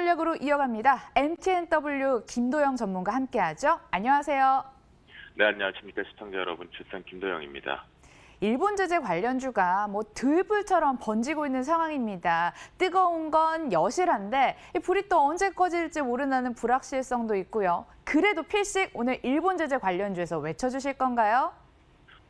전력으로 이어갑니다. MTNW 김도영 전문가 함께하죠. 안녕하세요. 네, 안녕하십니까. 시청자 여러분. 출산 김도영입니다. 일본 제재 관련주가 들불처럼 번지고 있는 상황입니다. 뜨거운 건 여실한데 이 불이 또 언제 꺼질지 모른다는 불확실성도 있고요. 그래도 필식 오늘 일본 제재 관련주에서 외쳐주실 건가요?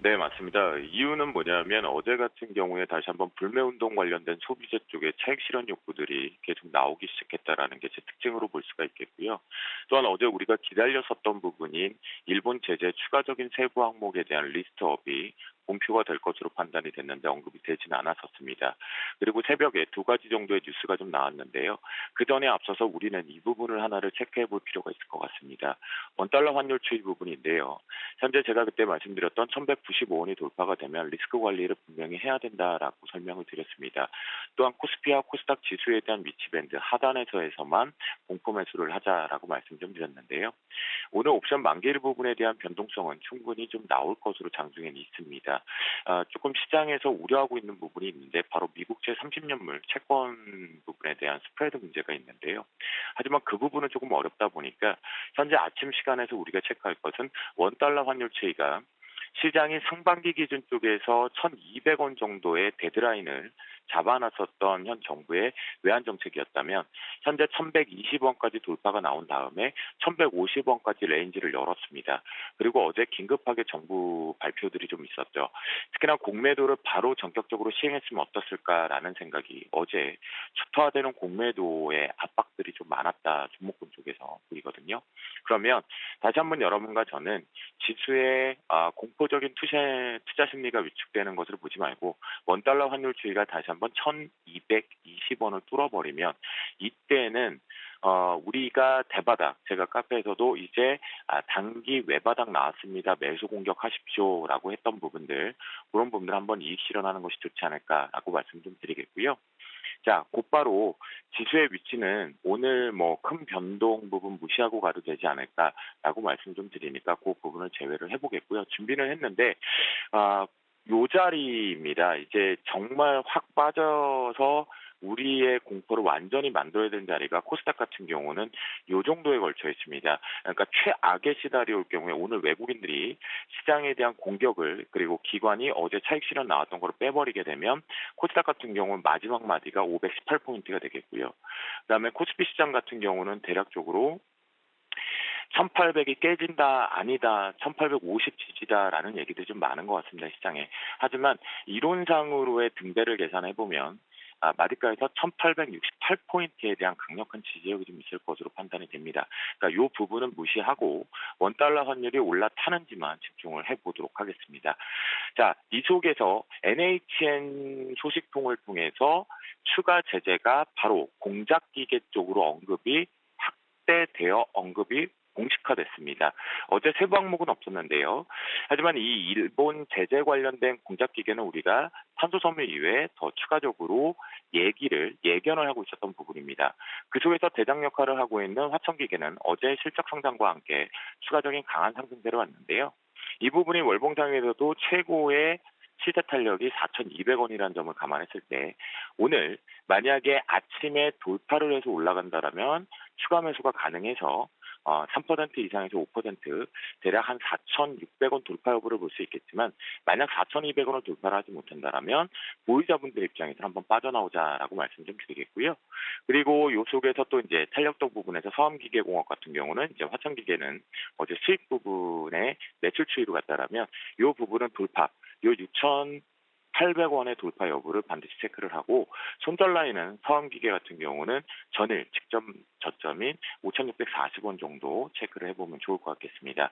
네, 맞습니다. 이유는 뭐냐면 어제 같은 경우에 다시 한번 불매운동 관련된 소비재 쪽에 차익 실현 욕구들이 계속 나오기 시작했다라는 게 제 특징으로 볼 수가 있겠고요. 또한 어제 우리가 기다렸었던 부분인 일본 제재 추가적인 세부 항목에 대한 리스트업이 공표가 될 것으로 판단이 됐는데 언급이 되지는 않았었습니다. 그리고 새벽에 두 가지 정도의 뉴스가 좀 나왔는데요. 그 전에 앞서서 우리는 이 부분을 하나를 체크해 볼 필요가 있을 것 같습니다. 원달러 환율 추이 부분인데요. 현재 제가 그때 말씀드렸던 1195원이 돌파가 되면 리스크 관리를 분명히 해야 된다라고 설명을 드렸습니다. 또한 코스피와 코스닥 지수에 대한 위치밴드 하단에서만 공포 매수를 하자라고 말씀 좀 드렸는데요. 오늘 옵션 만기일 부분에 대한 변동성은 충분히 좀 나올 것으로 장중에는 있습니다. 조금 시장에서 우려하고 있는 부분이 있는데 바로 미국채 30년물 채권 부분에 대한 스프레드 문제가 있는데요. 하지만 그 부분은 조금 어렵다 보니까 현재 아침 시간에서 우리가 체크할 것은 원달러 환율 추이가 시장이 상반기 기준 쪽에서 1,200원 정도의 데드라인을 잡아놨었던 현 정부의 외환 정책이었다면 현재 1,120원까지 돌파가 나온 다음에 1,150원까지 레인지를 열었습니다. 그리고 어제 긴급하게 정부 발표들이 좀 있었죠. 특히나 공매도를 바로 전격적으로 시행했으면 어떻을까라는 생각이 어제 초토화되는 공매도의 압박들이 좀 많았다 종목군 쪽에서 보이거든요. 그러면 다시 한번 여러분과 저는 지수의 공포적인 투자 심리가 위축되는 것을 보지 말고 원달러 환율 추이가 다시 한번 1,220원을 뚫어버리면 이때는 우리가 대바닥, 제가 카페에서도 이제 단기 외바닥 나왔습니다. 매수 공격하십시오라고 했던 부분들, 그런 부분들 한번 이익 실현하는 것이 좋지 않을까라고 말씀 좀 드리겠고요. 자, 곧바로 지수의 위치는 오늘 큰 변동 부분 무시하고 가도 되지 않을까라고 말씀 좀 드리니까 그 부분을 제외를 해보겠고요. 준비는 했는데 요 자리입니다. 이제 정말 확 빠져서 우리의 공포를 완전히 만들어야 되는 자리가 코스닥 같은 경우는 요 정도에 걸쳐 있습니다. 그러니까 최악의 시나리오일 경우에 오늘 외국인들이 시장에 대한 공격을 그리고 기관이 어제 차익 실현 나왔던 걸 빼버리게 되면 코스닥 같은 경우는 마지막 마디가 518포인트가 되겠고요. 그다음에 코스피 시장 같은 경우는 대략적으로 1,800이 깨진다, 아니다, 1,850 지지다라는 얘기들이 좀 많은 것 같습니다, 시장에. 하지만 이론상으로의 등배를 계산해보면 마디가에서 1,868포인트에 대한 강력한 지지력이 좀 있을 것으로 판단이 됩니다. 그러니까 이 부분은 무시하고 원달러 환율이 올라타는지만 집중을 해보도록 하겠습니다. 자, 이 속에서 NHN 소식통을 통해서 추가 제재가 바로 공작기계 쪽으로 확대되어 언급이 공식화됐습니다. 어제 세부 항목은 없었는데요. 하지만 이 일본 제재 관련된 공작기계는 우리가 탄소섬유 이외에 더 추가적으로 예견을 하고 있었던 부분입니다. 그 속에서 대장 역할을 하고 있는 화천기계는 어제 실적 성장과 함께 추가적인 강한 상승세를 왔는데요. 이 부분이 월봉상에서도 최고의 시세 탄력이 4,200원이라는 점을 감안했을 때 오늘 만약에 아침에 돌파를 해서 올라간다라면 추가 매수가 가능해서 3% 이상에서 5% 대략 한 4,600원 돌파 여부를 볼 수 있겠지만 만약 4,200원을 돌파를 하지 못한다라면 보유자분들 입장에서 한번 빠져나오자라고 말씀 좀 드리겠고요. 그리고 요 속에서 또 이제 탄력적 부분에서 서암기계공업 같은 경우는 이제 화천기계는 어제 수익 부분에 매출 추이로 갔다라면 요 부분은 돌파, 요 6,800원의 돌파 여부를 반드시 체크를 하고 손절라인은 서암기계 같은 경우는 전일 직전 저점인 5,640원 정도 체크를 해보면 좋을 것 같겠습니다.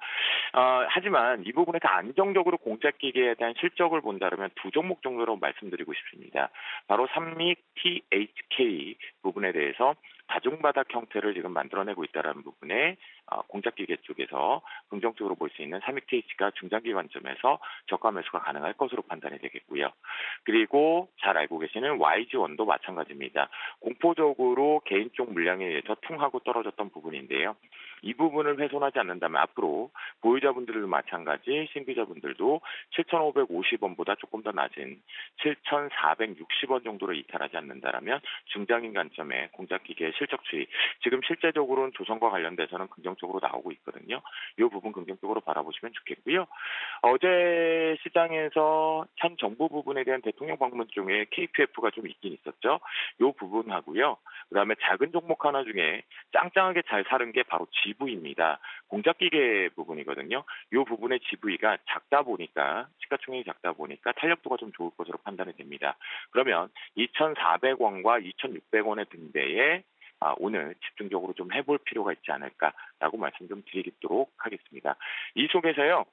하지만 이 부분에서 안정적으로 공작기계에 대한 실적을 본다면 두 종목 정도로 말씀드리고 싶습니다. 바로 삼익 THK 부분에 대해서 다중바닥 형태를 지금 만들어내고 있다는 부분에 공작기계 쪽에서 긍정적으로 볼 수 있는 삼익 TH가 중장기 관점에서 저가 매수가 가능할 것으로 판단이 되겠고요. 그리고 잘 알고 계시는 YG원도 마찬가지입니다. 공포적으로 개인 쪽 물량에 의해서 퉁하고 떨어졌던 부분인데요. 이 부분을 훼손하지 않는다면 앞으로 보유자분들도 마찬가지 신규자분들도 7,550원보다 조금 더 낮은 7,460원 정도로 이탈하지 않는다라면 중장인 관점에 공작기계의 실적 추이, 지금 실제적으로는 조선과 관련돼서는 긍정적으로 나오고 있거든요. 이 부분 긍정적으로 바라보시면 좋겠고요. 어제 시장에서 현 정부 부분에 대한 대통령 방문 중에 KPF가 좀 있긴 있었죠. 이 부분하고요. 그다음에 작은 종목 하나 중에 짱짱하게 잘 사른 게 바로 GV입니다. 공작기계 부분이거든요. 이 부분의 GV가 작다 보니까 시가총액이 작다 보니까 탄력도가 좀 좋을 것으로 판단이 됩니다. 그러면 2,400원과 2,600원의 등대에 오늘 집중적으로 좀 해볼 필요가 있지 않을까라고 말씀 좀 드리도록 하겠습니다. 이 속에서요.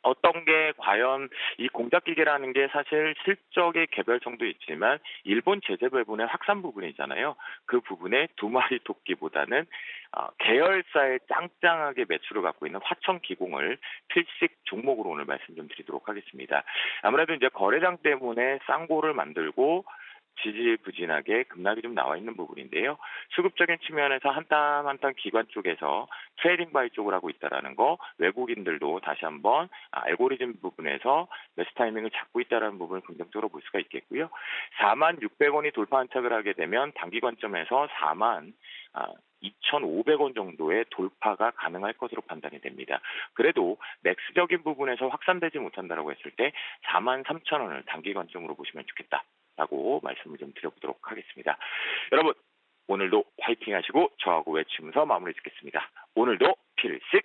어떤 게 과연 이 공작기계라는 게 사실 실적의 개별성도 있지만 일본 제재 부분의 확산 부분이잖아요. 그 부분에 두 마리 토끼보다는 계열사의 짱짱하게 매출을 갖고 있는 화천기공을 필식 종목으로 오늘 말씀 좀 드리도록 하겠습니다. 아무래도 이제 거래량 때문에 쌍고를 만들고 지지부진하게 급락이 좀 나와 있는 부분인데요. 수급적인 측면에서 한 땀 한 땀 기관 쪽에서 트레이딩 바이 쪽을 하고 있다는 거, 외국인들도 다시 한번 알고리즘 부분에서 매수 타이밍을 잡고 있다는 부분을 긍정적으로 볼 수가 있겠고요. 46,600원이 돌파 안착을 하게 되면 단기 관점에서 42,500원 정도의 돌파가 가능할 것으로 판단이 됩니다. 그래도 맥스적인 부분에서 확산되지 못한다고 했을 때 43,000원을 단기 관점으로 보시면 좋겠다라고 말씀을 좀 드려보도록 하겠습니다. 여러분 오늘도 화이팅 하시고 저하고 외치면서 마무리 짓겠습니다. 오늘도 필식